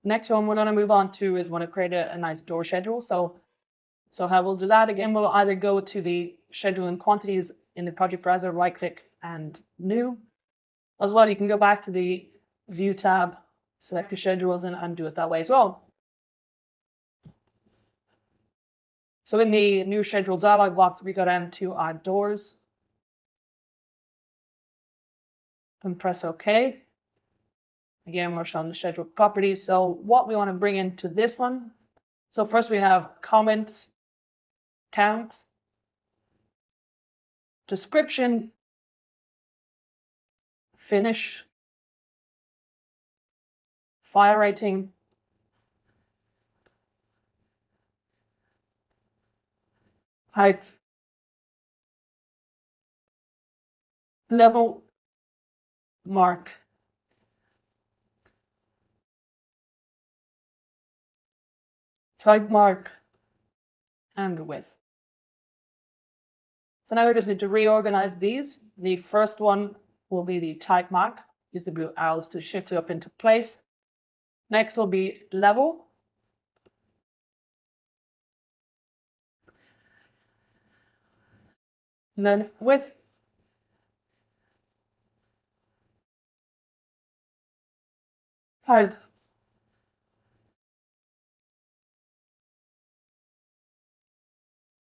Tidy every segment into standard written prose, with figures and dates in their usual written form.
Next one we're going to move on to is want to create a nice door schedule. So how we'll do that again, we'll either go to the schedule and quantities in the project browser, right click and new. As well, you can go back to the view tab, select the schedules and do it that way as well. So in the new schedule dialog box, we go down to our doors and press OK. Again, we're showing the schedule properties. So what we want to bring into this one. So first we have comments, counts, description, finish, fire rating, height, level, mark, type mark, and width. So now we just need to reorganize these. The first one will be the type mark. Use the blue arrows to shift it up into place. Next will be level. And then width. Height.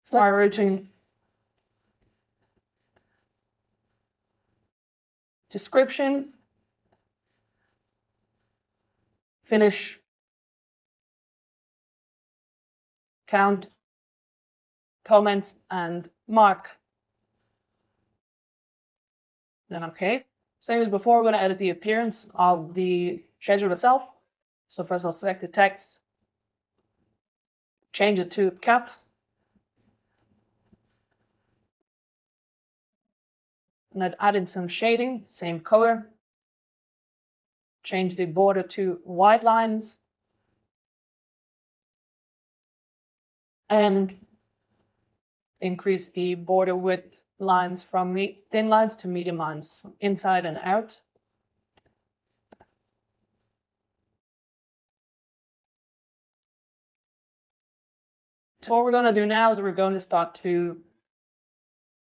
Fire rating. Description. Finish. Count. Comments and mark. Then OK. Same as before, we're going to edit the appearance of the schedule itself. So first I'll select the text, change it to caps, and I'd add in some shading, same color. Change the border to white lines. And increase the border width lines from thin lines to medium lines, inside and out. So what we're going to do now is we're going to start to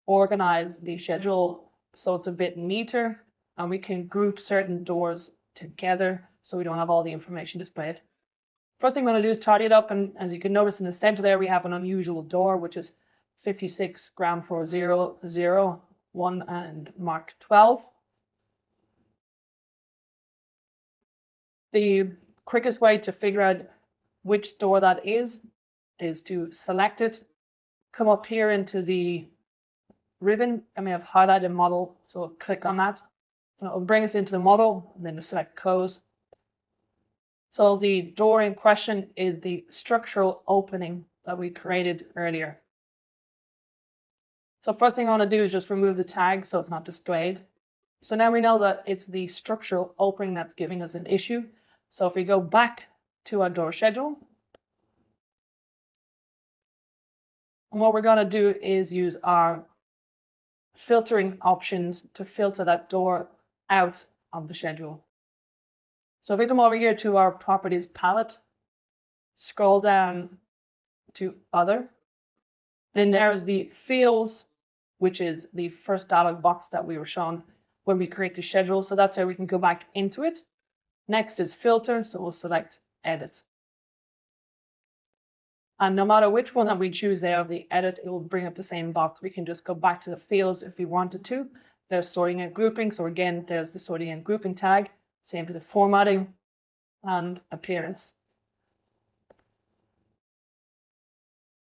organize the schedule so it's a bit neater and we can group certain doors together so we don't have all the information displayed. First thing I'm going to do is tidy it up, and as you can notice in the center there we have an unusual door which is 56 gram 40001 and mark 12. The quickest way to figure out which door that is to select it, come up here into the ribbon, and we have highlighted model. So click on that. And it will bring us into the model, and then we select close. So the door in question is the structural opening that we created earlier. So first thing I want to do is just remove the tag so it's not displayed. So now we know that it's the structural opening that's giving us an issue. So if we go back to our door schedule, and what we're going to do is use our filtering options to filter that door out of the schedule. So if we come over here to our properties palette, scroll down to other, then there's the fields, which is the first dialog box that we were shown when we create the schedule. So that's how we can go back into it. Next is filter, so we'll select edit. And no matter which one that we choose there of the edit, it will bring up the same box. We can just go back to the fields if we wanted to. There's sorting and grouping. So again, there's the sorting and grouping tag. Same for the formatting and appearance.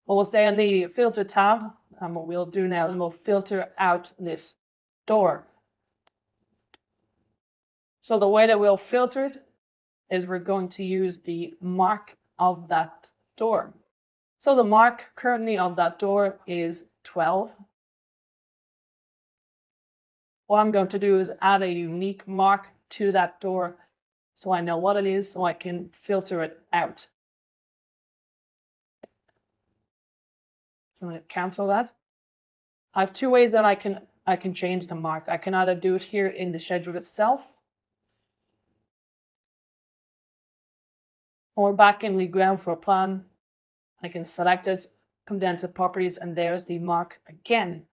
We'll stay on the filter tab. And what we'll do now is we'll filter out this door. So the way that we'll filter it is we're going to use the mark of that door. So the mark currently of that door is 12. What I'm going to do is add a unique mark to that door so I know what it is so I can filter it out. So I'm going to cancel that. I have two ways that I can change the mark. I can either do it here in the schedule itself, Or back in the ground floor plan, I can select it, come down to properties, and there's the mark again.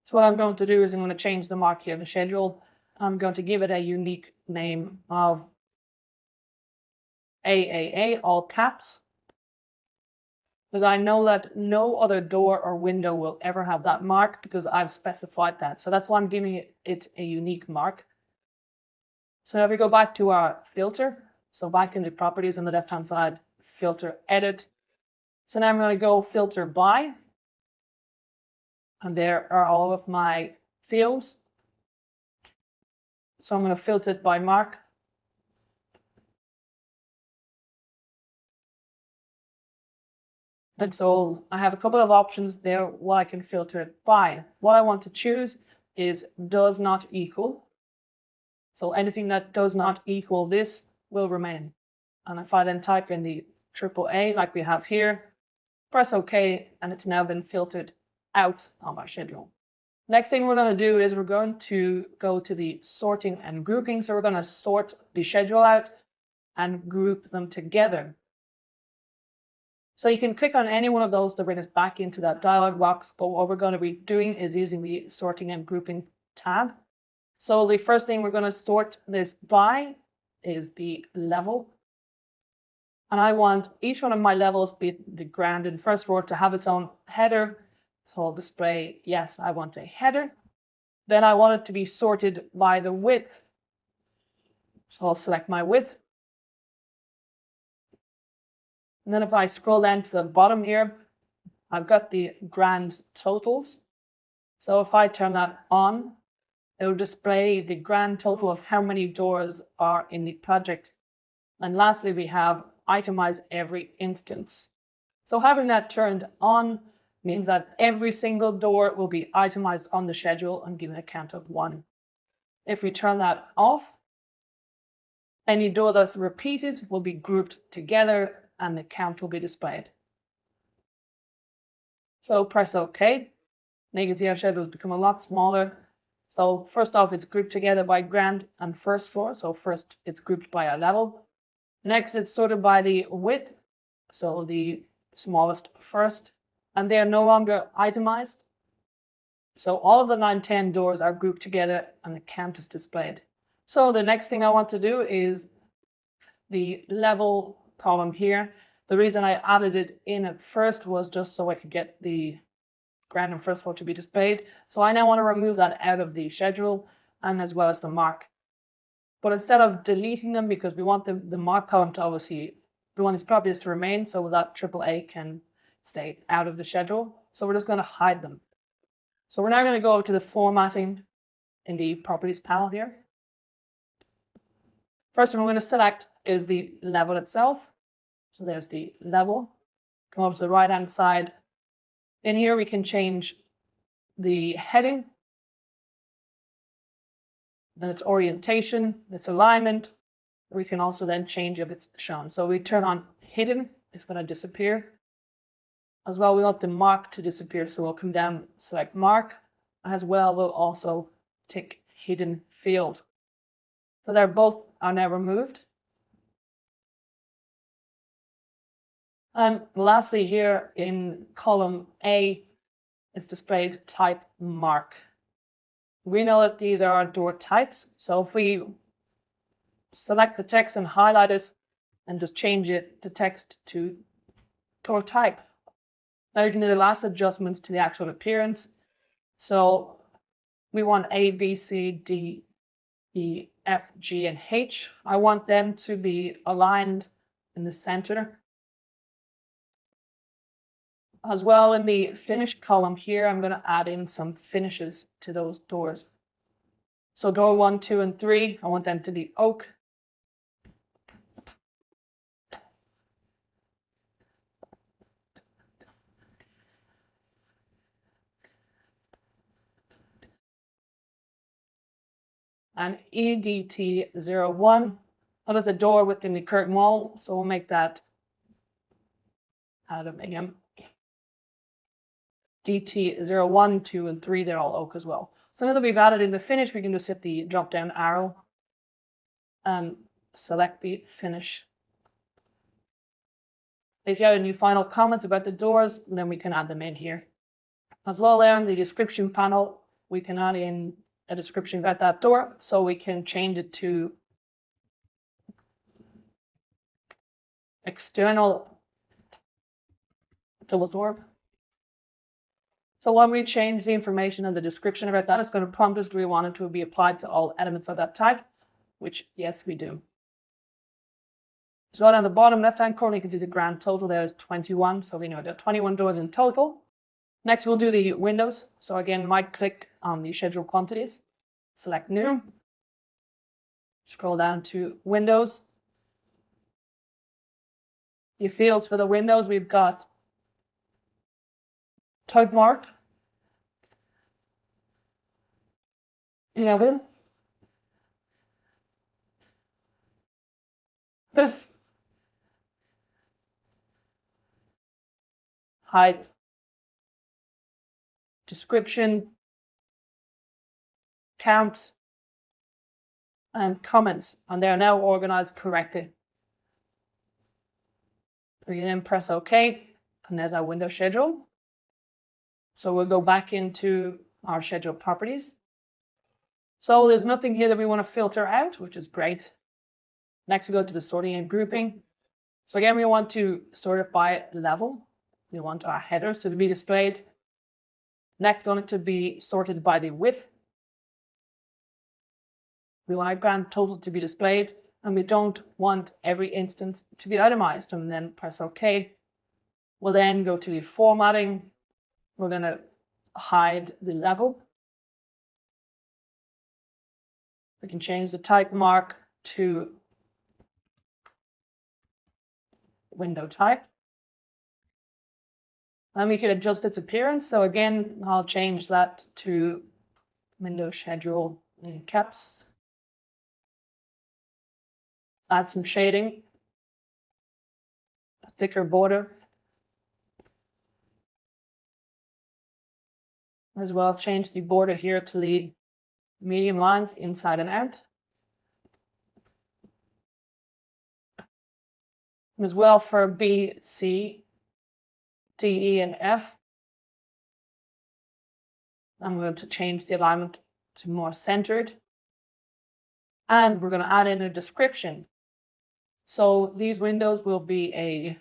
So what I'm going to do is I'm going to change the mark here in the schedule. I'm going to give it a unique name of AAA, all caps, because I know that no other door or window will ever have that mark because I've specified that. So that's why I'm giving it a unique mark. So if we go back to our filter, so back into properties on the left-hand side, filter, edit. So now I'm going to go filter by, and there are all of my fields. So I'm going to filter it by mark. And so I have a couple of options there what I can filter it by. What I want to choose is does not equal. So anything that does not equal this will remain. And if I then type in the AAA like we have here, press OK, and it's now been filtered out of our schedule. Next thing we're going to do is we're going to go to the sorting and grouping. So we're going to sort the schedule out and group them together. So you can click on any one of those to bring us back into that dialog box, but what we're going to be doing is using the sorting and grouping tab. So the first thing we're going to sort this by is the level. And I want each one of my levels, be it the ground and first floor, to have its own header. So I'll display, yes, I want a header. Then I want it to be sorted by the width. So I'll select my width. And then if I scroll down to the bottom here, I've got the grand totals. So if I turn that on, it will display the grand total of how many doors are in the project. And lastly, we have itemize every instance. So having that turned on means that every single door will be itemized on the schedule and given a count of 1. If we turn that off, any door that's repeated will be grouped together and the count will be displayed. So press OK. Now you can see our schedule has become a lot smaller. So first off, it's grouped together by ground and first floor. So first it's grouped by a level. Next, it's sorted by the width. So the smallest first, and they are no longer itemized. So all of the 910 doors are grouped together and the count is displayed. So the next thing I want to do is the level column here. The reason I added it in at first was just so I could get the ground and first floor to be displayed. So I now want to remove that out of the schedule and as well as the mark. But instead of deleting them, because we want the mark column to obviously, we want these properties to remain so that AAA can stay out of the schedule. So we're just going to hide them. So we're now going to go to the formatting in the properties panel here. First one we're going to select is the level itself. So there's the level. Come over to the right hand side. In here we can change the heading, then its orientation, its alignment. We can also then change if it's shown. So we turn on hidden, it's going to disappear. As well, we want the mark to disappear, so we'll come down, select mark. As well, we'll also tick hidden field. So they're both are now removed. And lastly here in column A, it's displayed type mark. We know that these are our door types. So if we select the text and highlight it and just change it, the text to door type. Now you can do the last adjustments to the actual appearance. So we want A, B, C, D, E, F, G, and H. I want them to be aligned in the center. As well, in the finish column here, I'm going to add in some finishes to those doors. So door 1, 2, and 3, I want them to be oak. And EDT01, that is a door within the curtain wall, so we'll make that aluminium. DT01, 2, and 3, they're all oak as well. So now that we've added in the finish, we can just hit the drop down arrow and select the finish. If you have any final comments about the doors, then we can add them in here. As well, there in the description panel, we can add in a description about that door, so we can change it to external double door. So when we change the information in the description about that, it's going to prompt us, do we want it to be applied to all elements of that type? Which, yes, we do. So on the bottom left-hand corner, you can see the grand total there is 21. So we know there are 21 doors in total. Next, we'll do the windows. So again, right click on the schedule quantities, select new, scroll down to windows. The fields for the windows, we've got type mark, width, height, description, count, and comments, and they are now organized correctly. We then press OK, and there's our window schedule. So we'll go back into our schedule properties. So there's nothing here that we want to filter out, which is great. Next, we go to the sorting and grouping. So again, we want to sort it by level. We want our headers to be displayed. Next, we want it to be sorted by the width. We want our grand total to be displayed, and we don't want every instance to be itemized. And then press OK. We'll then go to the formatting. We're going to hide the level. We can change the type mark to window type. And we can adjust its appearance. So again, I'll change that to window schedule in caps. Add some shading, a thicker border. As well, change the border here to the medium lines inside and out. As well for B, C, D, E, and F. I'm going to change the alignment to more centered. And we're going to add in a description. So these windows will be a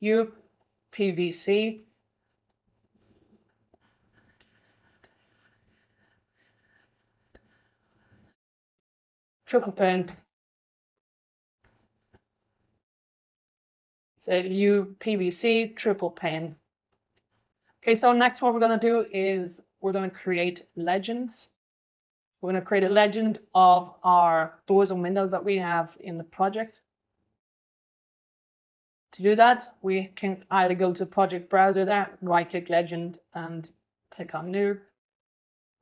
UPVC. Triple pane. It's a UPVC triple pane. Okay, so next what we're going to do is we're going to create legends. We're going to create a legend of our doors and windows that we have in the project. To do that, we can either go to project browser there, right-click legend and click on new,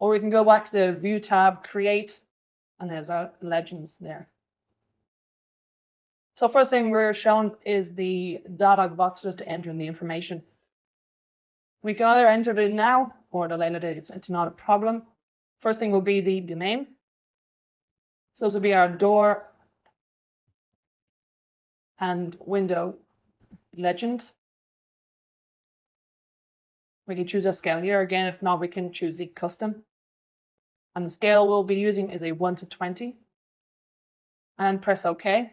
or we can go back to the view tab, create, and there's our legends there. So first thing we're shown is the dialog box just to enter in the information. We can either enter it now or at a later date. It's not a problem. First thing will be the domain. So this will be our door and window legend. We can choose a scale here. Again, if not, we can choose the custom. And the scale we'll be using is a 1 to 20. And press OK.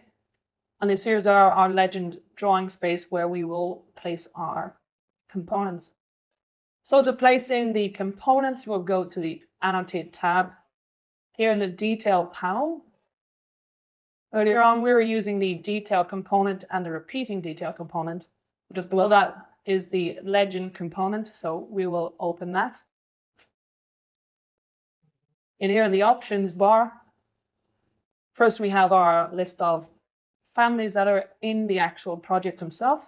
And this here's our legend drawing space where we will place our components. So to place in the components, we'll go to the Annotate tab. Here in the Detail panel, earlier on we were using the Detail component and the Repeating Detail component. Just below that is the Legend component, so we will open that. In here in the Options bar, first we have our list of families that are in the actual project themselves.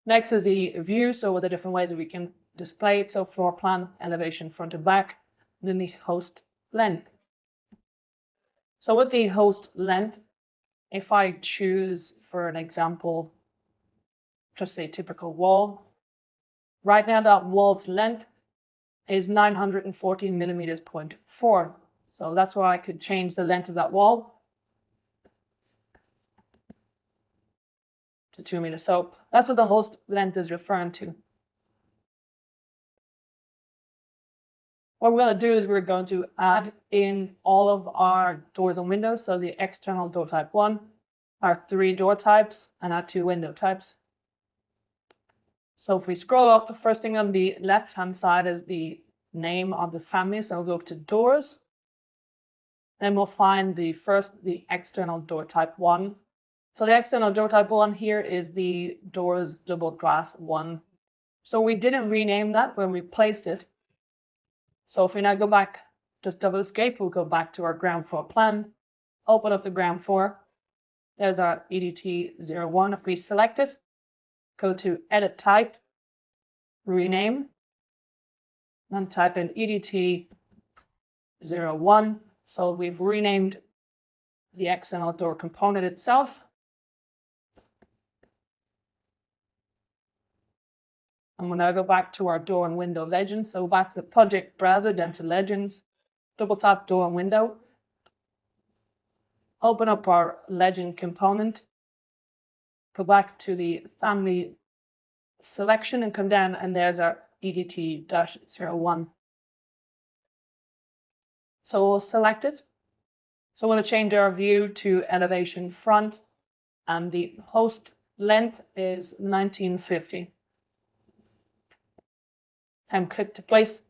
Next is the view, so the different ways that we can display it. So floor plan, elevation, front and back, and then the host length. So with the host length, if I choose, for an example, just say typical wall, right now that wall's length is 914 millimeters, 0.4. So that's where I could change the length of that wall to 2 meters. So that's what the host length is referring to. What we're going to do is we're going to add in all of our doors and windows. So the external door type 1, our 3 door types, and our 2 window types. So if we scroll up, the first thing on the left-hand side is the name of the family. So we'll go to doors. Then we'll find the external door type 1. So the external door type 1 here is the doors double glass 1. So we didn't rename that when we placed it. So if we now go back, just double escape, we'll go back to our ground floor plan, open up the ground floor. There's our EDT01. If we select it, go to edit type, rename, and type in EDT01. So we've renamed the external door component itself. And we'll now go back to our door and window legend. So back to the project browser, then to legends, double tap door and window. Open up our legend component. Go back to the family selection and come down, and there's our EDT-01. So we'll select it. So we're going to change our view to elevation front, and the host length is 1950. And click to place.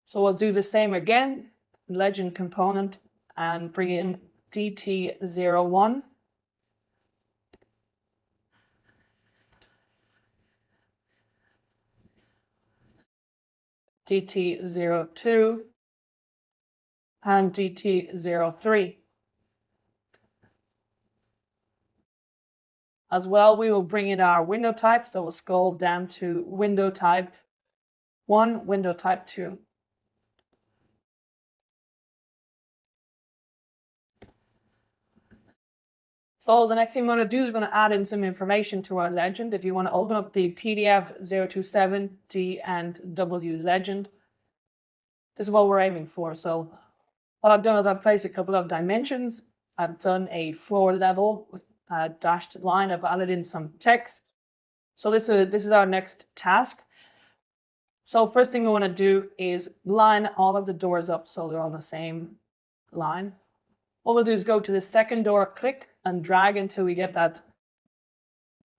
So we'll do the same again, legend component, and bring in DT01. DT02 and DT03. As well, we will bring in our window type. So we'll scroll down to window type 1, window type 2. So the next thing we're going to do is we're going to add in some information to our legend. If you want to open up the PDF 027 D and W legend, this is what we're aiming for. So what I've done is I've placed a couple of dimensions. I've done a floor level with a dashed line. I've added in some text. So this is our next task. So first thing we want to do is line all of the doors up so they're on the same line. What we'll do is go to the second door, click and drag until we get that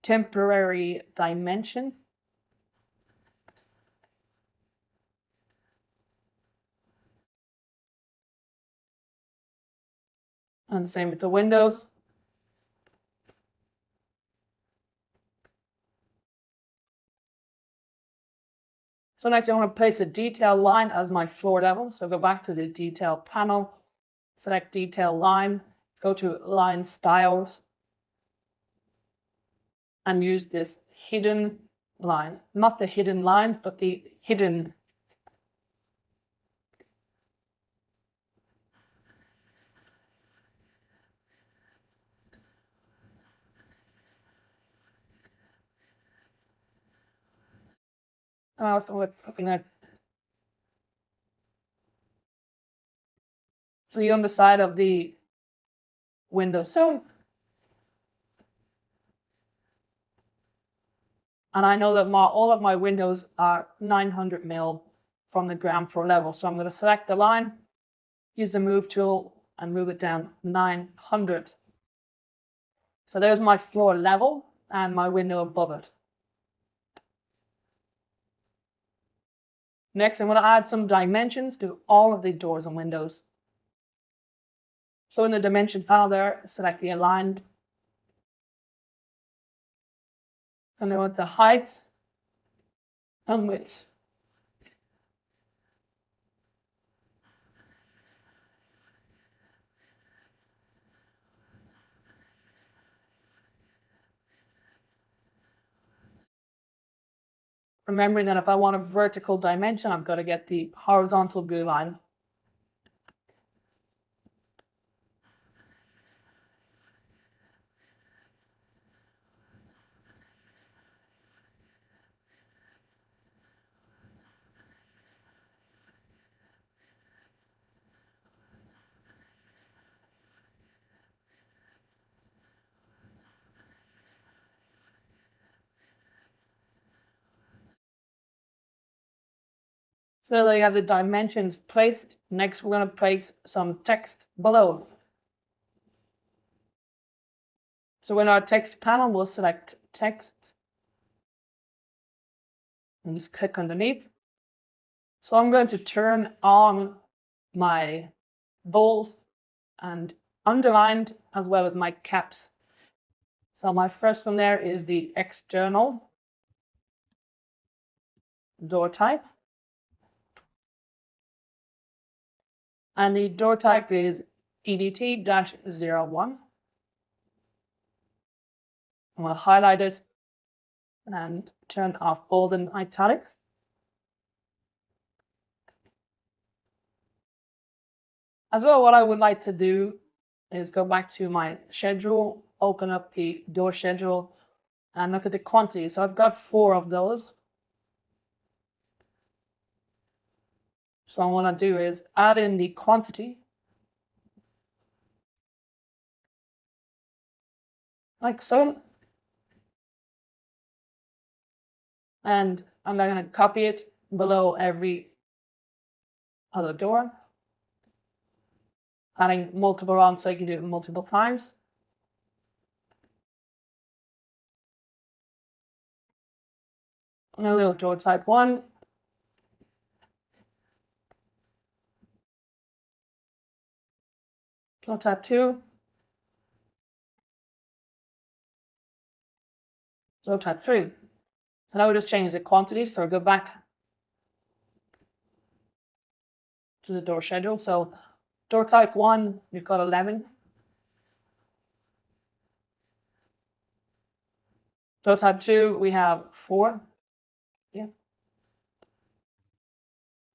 temporary dimension. And the same with the windows. So next I want to place a detail line as my floor level. So go back to the detail panel, select detail line, go to line styles, and use this hidden line. Not the hidden lines, but the hidden. So we're looking at the underside of the window sill. And I know that all of my windows are 900 mil from the ground floor level. So I'm going to select the line, use the move tool, and move it down 900. So there's my floor level and my window above it. Next, I'm going to add some dimensions to all of the doors and windows. So in the dimension panel there, select the aligned. And I want the heights and width. Remembering that if I want a vertical dimension, I've got to get the horizontal glue line. So there you have the dimensions placed. Next, we're going to place some text below. So in our text panel, we'll select text and just click underneath. So I'm going to turn on my bold and underlined as well as my caps. So my first one there is the external door type. And the door type is EDT-01. I'm going to highlight it and turn off bold and italics. As well, what I would like to do is go back to my schedule, open up the door schedule, and look at the quantity. So I've got 4 of those. So what I want to do is add in the quantity, like so. And I'm now going to copy it below every other door, adding multiple on so you can do it multiple times. Another door type 1. Door type 2. Door type 3. So now we just change the quantity. So we go back to the door schedule. So door type 1, we've got 11. Door type 2, we have 4. Yeah.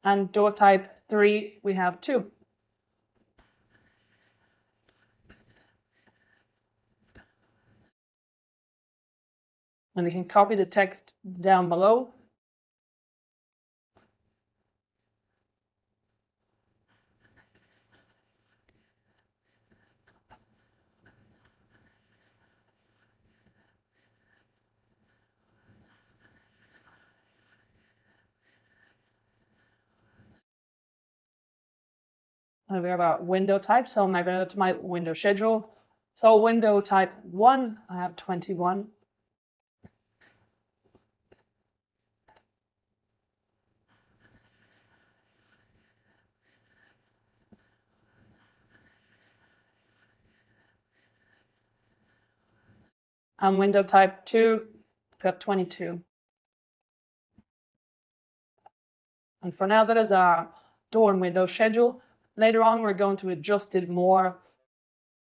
And door type 3, we have 2. And we can copy the text down below. And we have our window type. So I'm going to go to my window schedule. So window type 1, I have 21. And window type 2, I've got 22. And for now, that is our door and window schedule. Later on, we're going to adjust it more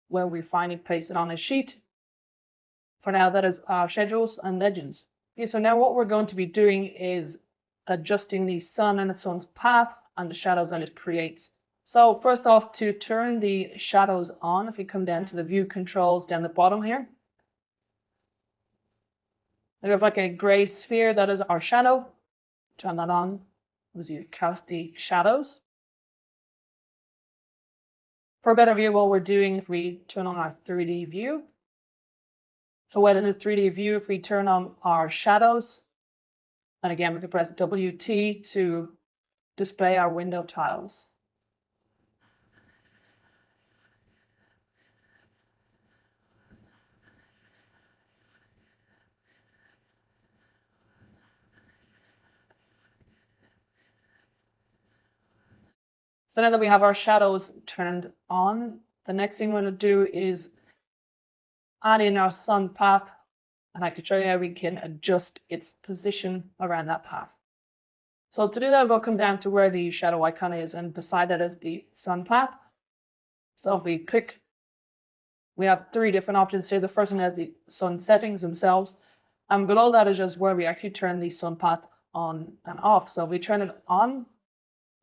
when we finally place it on a sheet. For now, that is our schedules and legends. Okay, so now what we're going to be doing is adjusting the sun and the sun's path and the shadows that it creates. So first off, to turn the shadows on, if you come down to the view controls down the bottom here, we have like a gray sphere that is our shadow. Turn that on as you cast the shadows. For a better view, what we're doing, if we turn on our 3D view. So when in the 3D view, if we turn on our shadows, and again, we can press WT to display our window tiles. So now that we have our shadows turned on, the next thing we're going to do is add in our sun path, and I can show you how we can adjust its position around that path. So to do that, we'll come down to where the shadow icon is, and beside that is the sun path. So if we click, we have 3 different options here. The first one has the sun settings themselves, and below that is just where we actually turn the sun path on and off. So if we turn it on,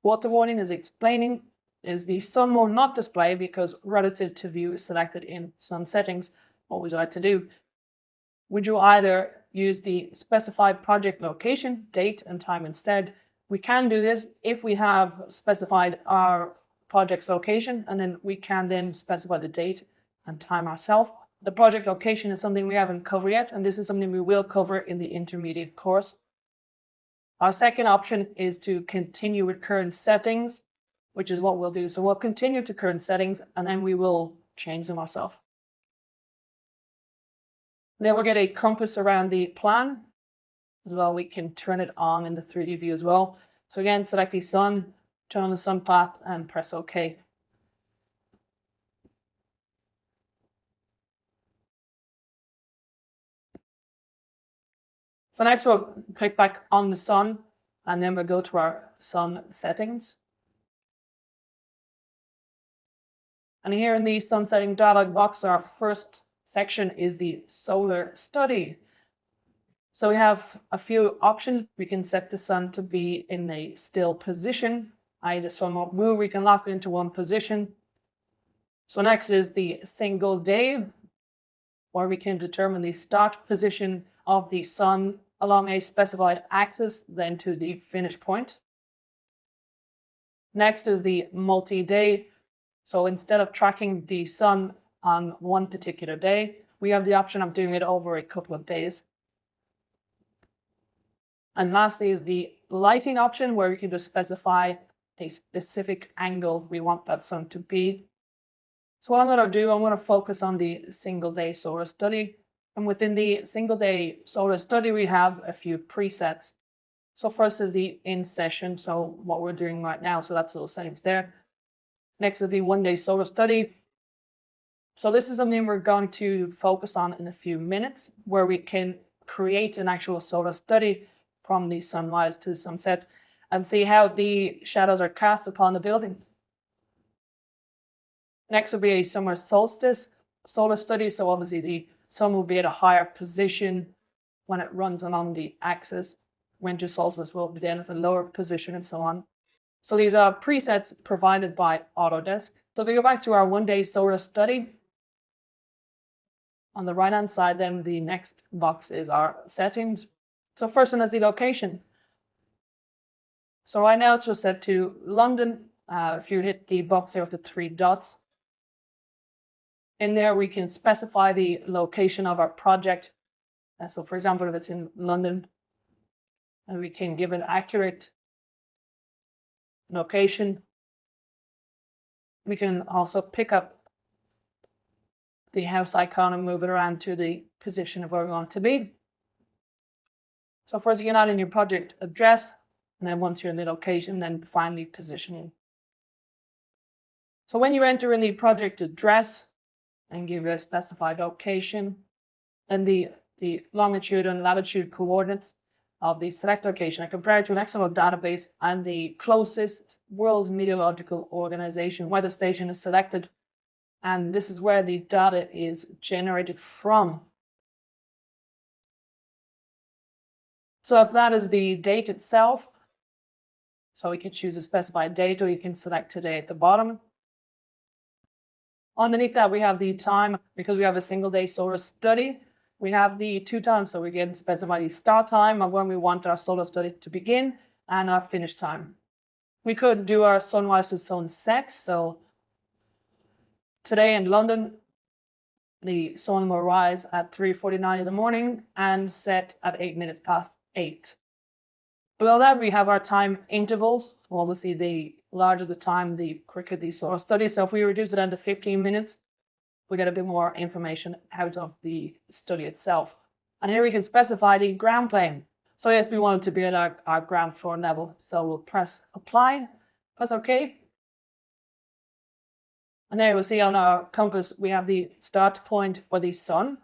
what the warning is explaining is the sun will not display because relative to view is selected in sun settings. What would you like to do? Would you either use the specified project location, date, and time instead? We can do this if we have specified our project's location, and then we can then specify the date and time ourselves. The project location is something we haven't covered yet, and this is something we will cover in the intermediate course. Our second option is to continue with current settings, which is what we'll do. So we'll continue to current settings and then we will change them ourselves. Then we'll get a compass around the plan as well. We can turn it on in the 3D view as well. So again, select the sun, turn on the sun path and press OK. So next we'll click back on the sun and then we'll go to our sun settings. And here in the sun setting dialog box, our first section is the solar study. So we have a few options. We can set the sun to be in a still position, i.e. the sun won't move. We can lock it into one position. So next is the single day, where we can determine the start position of the sun along a specified axis, then to the finish point. Next is the multi-day. So instead of tracking the sun on one particular day, we have the option of doing it over a couple of days. And lastly is the lighting option, where we can just specify a specific angle we want that sun to be. So what I'm going to do, I'm going to focus on the single day solar study. And within the single day solar study, we have a few presets. So first is the in session, so what we're doing right now. So that's those settings there. Next is the 1 day solar study. So this is something we're going to focus on in a few minutes, where we can create an actual solar study from the sunrise to the sunset and see how the shadows are cast upon the building. Next will be a summer solstice solar study. So obviously the sun will be at a higher position when it runs along the axis. Winter solstice will be then at a lower position and so on. So these are presets provided by Autodesk. So if we go back to our 1 day solar study, on the right hand side, then the next box is our settings. So first one is the location. So right now it's just set to London. If you hit the box here with the 3 dots, in there we can specify the location of our project. So for example, if it's in London, and we can give an accurate location. We can also pick up the house icon and move it around to the position of where we want it to be. So first you can add in your project address, and then once you're in the location, then finally positioning. So when you enter in the project address and give a specified location, and the longitude and latitude coordinates of the select location are compared to an external database, and the closest World Meteorological Organization weather station is selected, and this is where the data is generated from. So if that is the date itself, so we can choose a specified date, or you can select today at the bottom. Underneath that, we have the time. Because we have a single day solar study, we have the 2 times. So we can specify the start time of when we want our solar study to begin and our finish time. We could do our sunrise to sunset. So today in London, the sun will rise at 3:49 in the morning and set at 8 minutes past 8. Below that, we have our time intervals. Well, obviously, the larger the time, the quicker the solar study. So if we reduce it down to 15 minutes, we get a bit more information out of the study itself. And here we can specify the ground plane. So yes, we want it to be at our ground floor level. So we'll press apply, press OK. And there we'll see on our compass, we have the start point for the sun.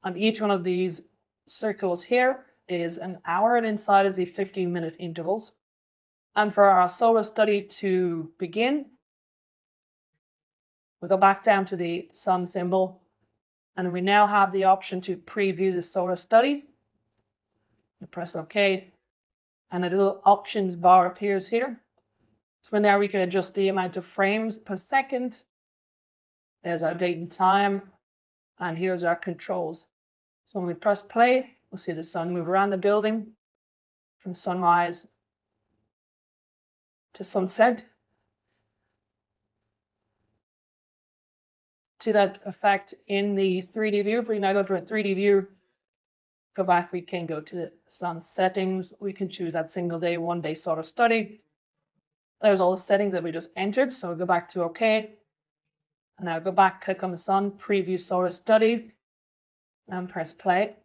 And each one of these circles here is an hour, and inside is the 15-minute intervals. And for our solar study to begin, we go back down to the sun symbol, and we now have the option to preview the solar study. We press OK, and a little options bar appears here. So now we can adjust the amount of frames per second. There's our date and time, and here's our controls. So when we press play, we'll see the sun move around the building from sunrise to sunset. To that effect in the 3D view. If we now go to a 3D view, go back, we can go to sun settings. We can choose that single day, 1 day sort of study. There's all the settings that we just entered. So we'll go back to OK. And now go back, click on the sun, preview sort of study, and press play.